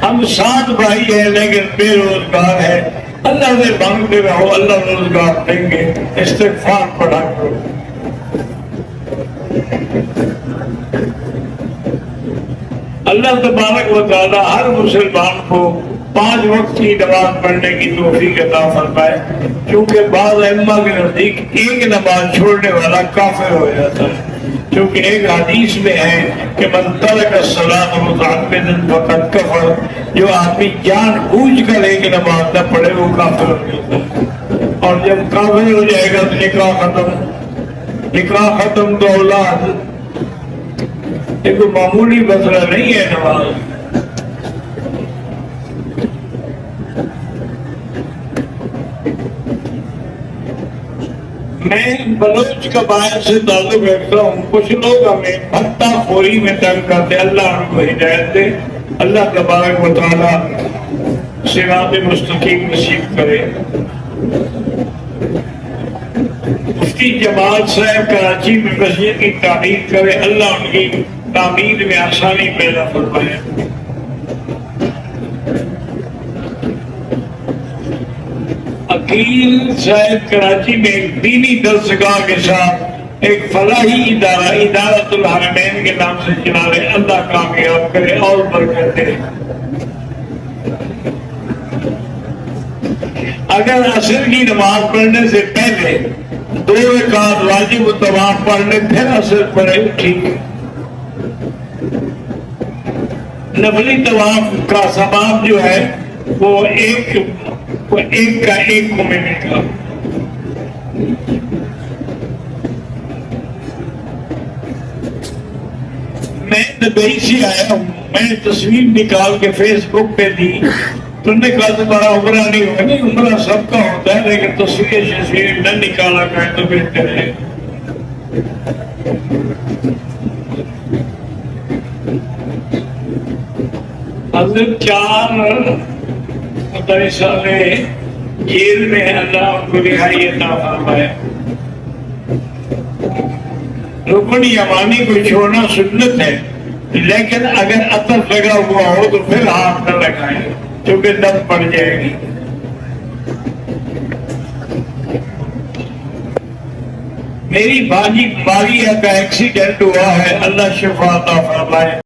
ہم 7 بھائی ہیں لیکن بے روزگار ہے، اللہ سے مانگتے رہو، اللہ روزگار دیں گے، استغفار پڑھا کرو۔ اللہ تبارک و تعالی ہر مسلمان کو 5 وقت کی نماز پڑھنے کی توفیق عطا فرمائے، کیونکہ بعض ائمہ کے نزدیک ایک نماز چھوڑنے والا کافر ہو جاتا ہے، کیونکہ ایک حدیث میں ہے کہ من ترک الصلاۃ متعمدا فقد کفر، جو آدمی جان بوجھ کر ایک نماز نہ پڑھے وہ کافر ہو جاتا ہے، اور جب کافر ہو جائے گا تو نکاح ختم تو اولاد، یہ کوئی معمولی مسئلہ نہیں ہے نماز۔ میں بلوچ قبائل سے تعلق رکھتا ہوں، کچھ لوگ ہمیں بھتہ خوری میں تنگ کرتے، اللہ ان کو ہدایت دے، اللہ تبارک و تعالی صراط مستقیم نصیب کرے۔ مفتی جمال صاحب کراچی میں مسجد کی تعمیر کرے، اللہ ان کی تعمیر میں آسانی پیدا فرمائے۔ عقیل صاحب کراچی میں ایک دینی درسگاہ کے ساتھ ایک فلاحی ادارہ ادارۃ الحرمین کے نام سے چلا رہے، اللہ کامیاب کرے اور برکت دے۔ اگر عصر کی نماز پڑھنے سے پہلے 2 رکعت واجب طواف پڑھ لے پھر عصر پڑھے ٹھیک ہے، نفلی طواف کا ثواب جو ہے وہ ایک کا 1 کو منٹ کا۔ میں دبئی سے آیا ہوں، میں نے تصویر نکال کے فیس بک پہ دی، تم نے کہا تمہارا عمرہ نہیں ہوگا، نہیں عمرہ سب کا ہوتا ہے لیکن تصویر نہ نکالا کرے تو بہتر ہے۔ حضرت 4 مدرسہ میں جیل میں اللہ ان کو رہائی عطا فرمائے۔ رکن یمانی کو چھوڑنا سنت ہے، لیکن اگر عطر لگا ہوا ہو تو پھر ہاتھ نہ لگائیں کیونکہ دم پڑ جائے گی۔ میری بھاجی ماریہ کا ایکسیڈنٹ ہوا ہے، اللہ شفا عطا فرمائے۔